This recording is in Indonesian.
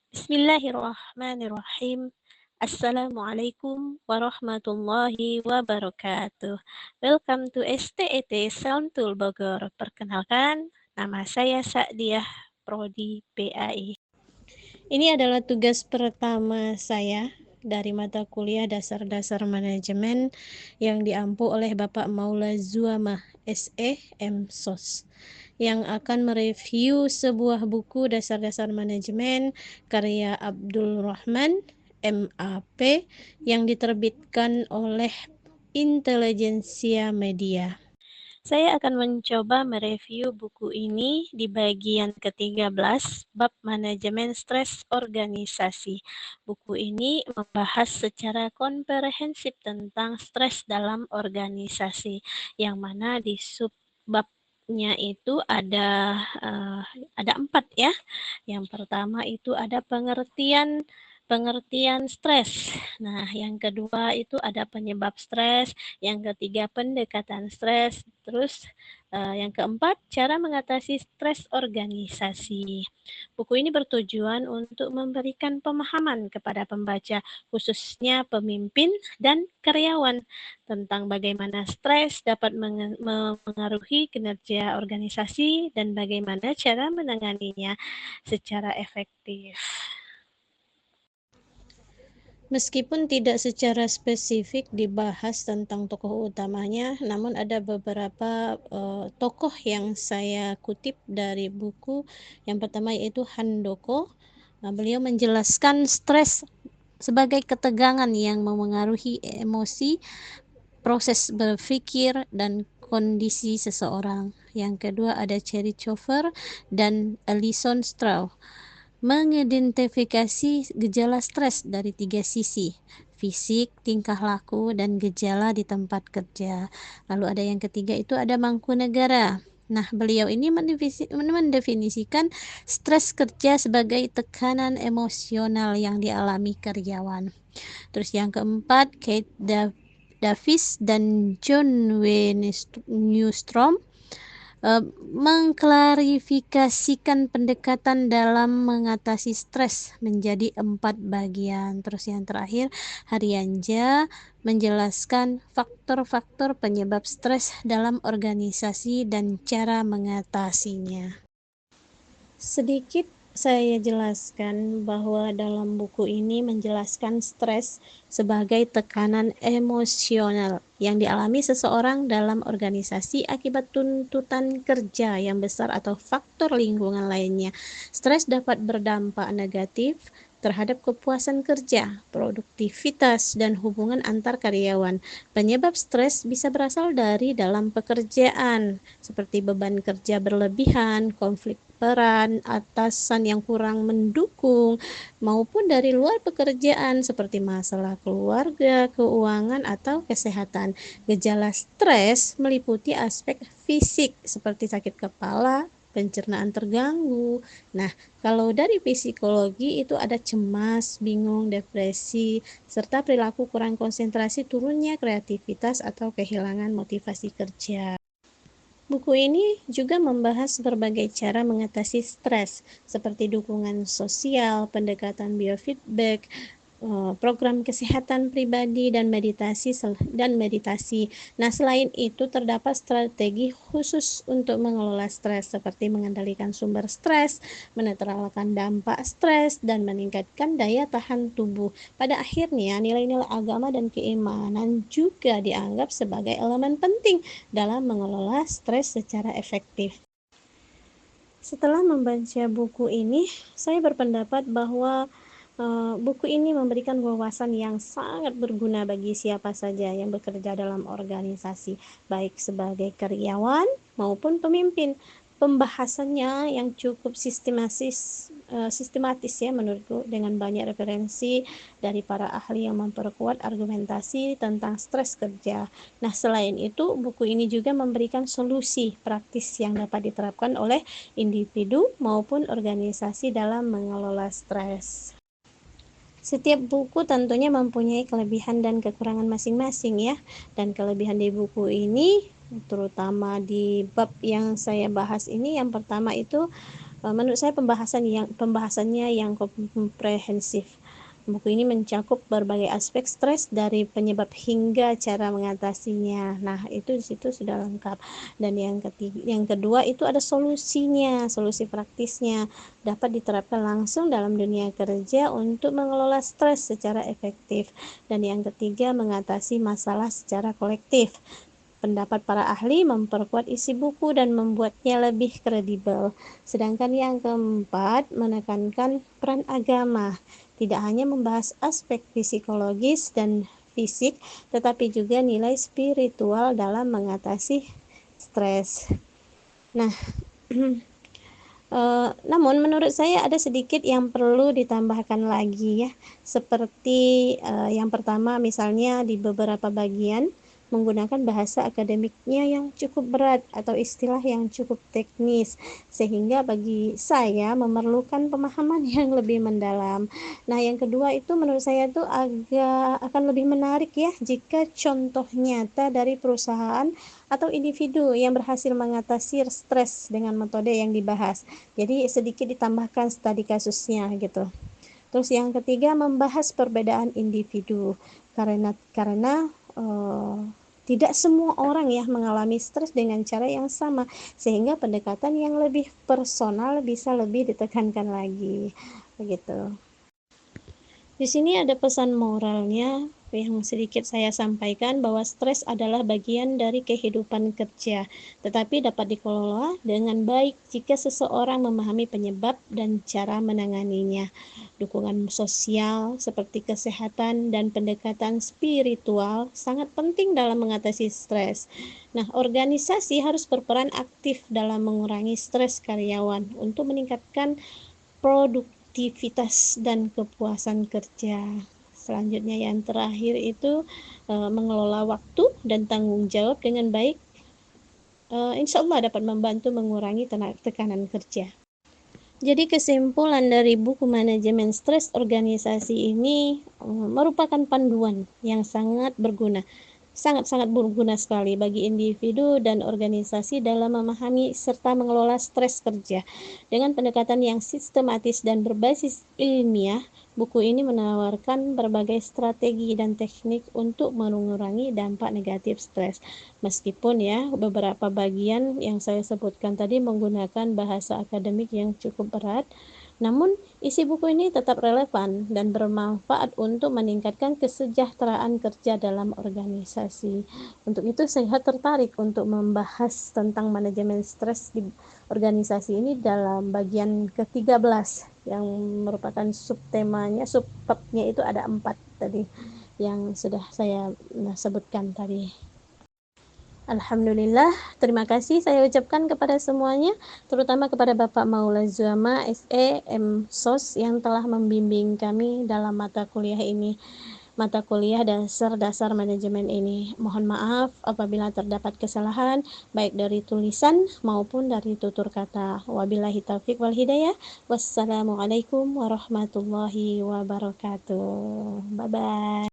Bismillahirrahmanirrahim. Assalamualaikum warahmatullahi wabarakatuh. Welcome to STET Sentul Bogor. Perkenalkan, nama saya Sa'diah, Prodi PAI. Ini adalah tugas pertama saya dari mata kuliah Dasar-Dasar Manajemen yang diampu oleh Bapak Maula Zuamah SE MSOS, yang akan mereview sebuah buku Dasar-Dasar Manajemen karya Abdul Rahman MAP yang diterbitkan oleh Intelijensia Media. Saya akan mencoba mereview buku ini di bagian ke-13, bab manajemen stres organisasi. Buku ini membahas secara komprehensif tentang stres dalam organisasi, yang mana di subbabnya itu ada 4 ya. Yang pertama itu ada pengertian stres. Nah, yang kedua itu ada penyebab stres, yang ketiga pendekatan stres, terus yang keempat cara mengatasi stres organisasi. Buku ini bertujuan untuk memberikan pemahaman kepada pembaca, khususnya pemimpin dan karyawan, tentang bagaimana stres dapat mengaruhi kinerja organisasi dan bagaimana cara menanganinya secara efektif. Meskipun tidak secara spesifik dibahas tentang tokoh utamanya, namun ada beberapa tokoh yang saya kutip dari buku. Yang pertama yaitu Handoko. Beliau menjelaskan stres sebagai ketegangan yang memengaruhi emosi, proses berpikir, dan kondisi seseorang. Yang kedua ada Cherry Chover dan Alison Straw, mengidentifikasi gejala stres dari 3 sisi: fisik, tingkah laku, dan gejala di tempat kerja. Lalu ada yang ketiga itu ada Mangkunegara. Nah, beliau ini mendefinisikan stres kerja sebagai tekanan emosional yang dialami karyawan. Terus yang keempat, Kate Davis dan John W. Newstrom mengklarifikasikan pendekatan dalam mengatasi stres menjadi 4 bagian. Terus yang terakhir, Haryanja menjelaskan faktor-faktor penyebab stres dalam organisasi dan cara mengatasinya. Sedikit saya jelaskan bahwa dalam buku ini menjelaskan stres sebagai tekanan emosional yang dialami seseorang dalam organisasi akibat tuntutan kerja yang besar atau faktor lingkungan lainnya. Stres dapat berdampak negatif terhadap kepuasan kerja, produktivitas, dan hubungan antar karyawan. Penyebab stres bisa berasal dari dalam pekerjaan, seperti beban kerja berlebihan, konflik peran, atasan yang kurang mendukung, maupun dari luar pekerjaan seperti masalah keluarga, keuangan, atau kesehatan. Gejala stres meliputi aspek fisik seperti sakit kepala, pencernaan terganggu. Nah, kalau dari psikologi itu ada cemas, bingung, depresi, serta perilaku kurang konsentrasi, turunnya kreativitas atau kehilangan motivasi kerja. Buku ini juga membahas berbagai cara mengatasi stres, seperti dukungan sosial, pendekatan biofeedback, program kesehatan pribadi, dan meditasi. Nah, selain itu terdapat strategi khusus untuk mengelola stres, seperti mengendalikan sumber stres, menetralkan dampak stres, dan meningkatkan daya tahan tubuh. Pada akhirnya, nilai-nilai agama dan keimanan juga dianggap sebagai elemen penting dalam mengelola stres secara efektif. Setelah membaca buku ini, saya berpendapat bahwa buku ini memberikan wawasan yang sangat berguna bagi siapa saja yang bekerja dalam organisasi, baik sebagai karyawan maupun pemimpin. Pembahasannya yang cukup sistematis ya menurutku, dengan banyak referensi dari para ahli yang memperkuat argumentasi tentang stres kerja. Nah, selain itu, buku ini juga memberikan solusi praktis yang dapat diterapkan oleh individu maupun organisasi dalam mengelola stres. Setiap buku tentunya mempunyai kelebihan dan kekurangan masing-masing ya. Dan kelebihan di buku ini, terutama di bab yang saya bahas ini, yang pertama itu Menurut saya pembahasannya yang komprehensif. Buku ini mencakup berbagai aspek stres dari penyebab hingga cara mengatasinya. Nah, itu di situ sudah lengkap. Dan yang kedua itu ada solusinya, solusi praktisnya dapat diterapkan langsung dalam dunia kerja untuk mengelola stres secara efektif. Dan yang ketiga, mengatasi masalah secara kolektif. Pendapat para ahli memperkuat isi buku dan membuatnya lebih kredibel. Sedangkan yang keempat, menekankan peran agama. Tidak hanya membahas aspek psikologis dan fisik, tetapi juga nilai spiritual dalam mengatasi stres. Nah, namun menurut saya ada sedikit yang perlu ditambahkan lagi ya, seperti yang pertama misalnya di beberapa bagian menggunakan bahasa akademiknya yang cukup berat atau istilah yang cukup teknis, sehingga bagi saya memerlukan pemahaman yang lebih mendalam. Nah, yang kedua itu menurut saya itu agak akan lebih menarik ya jika contoh nyata dari perusahaan atau individu yang berhasil mengatasi stres dengan metode yang dibahas. Jadi sedikit ditambahkan studi kasusnya gitu. Terus yang ketiga, membahas perbedaan individu karena tidak semua orang ya mengalami stres dengan cara yang sama, sehingga pendekatan yang lebih personal bisa lebih ditekankan lagi begitu. Di sini ada pesan moralnya yang sedikit saya sampaikan, bahwa stres adalah bagian dari kehidupan kerja, tetapi dapat dikelola dengan baik jika seseorang memahami penyebab dan cara menanganinya. Dukungan sosial seperti kesehatan dan pendekatan spiritual sangat penting dalam mengatasi stres. Nah, organisasi harus berperan aktif dalam mengurangi stres karyawan untuk meningkatkan produktivitas dan kepuasan kerja. Selanjutnya yang terakhir itu mengelola waktu dan tanggung jawab dengan baik, insya Allah dapat membantu mengurangi tekanan kerja. Jadi kesimpulan dari buku manajemen stres organisasi ini merupakan panduan yang sangat berguna, sangat-sangat berguna sekali bagi individu dan organisasi dalam memahami serta mengelola stres kerja. Dengan pendekatan yang sistematis dan berbasis ilmiah, buku ini menawarkan berbagai strategi dan teknik untuk mengurangi dampak negatif stres. Meskipun ya beberapa bagian yang saya sebutkan tadi menggunakan bahasa akademik yang cukup berat, namun isi buku ini tetap relevan dan bermanfaat untuk meningkatkan kesejahteraan kerja dalam organisasi. Untuk itu saya tertarik untuk membahas tentang manajemen stres di organisasi ini dalam bagian ke-13 yang merupakan subtemanya, subbabnya itu ada 4 tadi yang sudah saya sebutkan tadi. Alhamdulillah, terima kasih saya ucapkan kepada semuanya, terutama kepada Bapak Maula Zuama, SE, MSOS yang telah membimbing kami dalam mata kuliah ini, mata kuliah dasar manajemen ini. Mohon maaf apabila terdapat kesalahan, baik dari tulisan maupun dari tutur kata. Wabillahi taufiq wal hidayah. Wassalamualaikum warahmatullahi wabarakatuh. Bye-bye.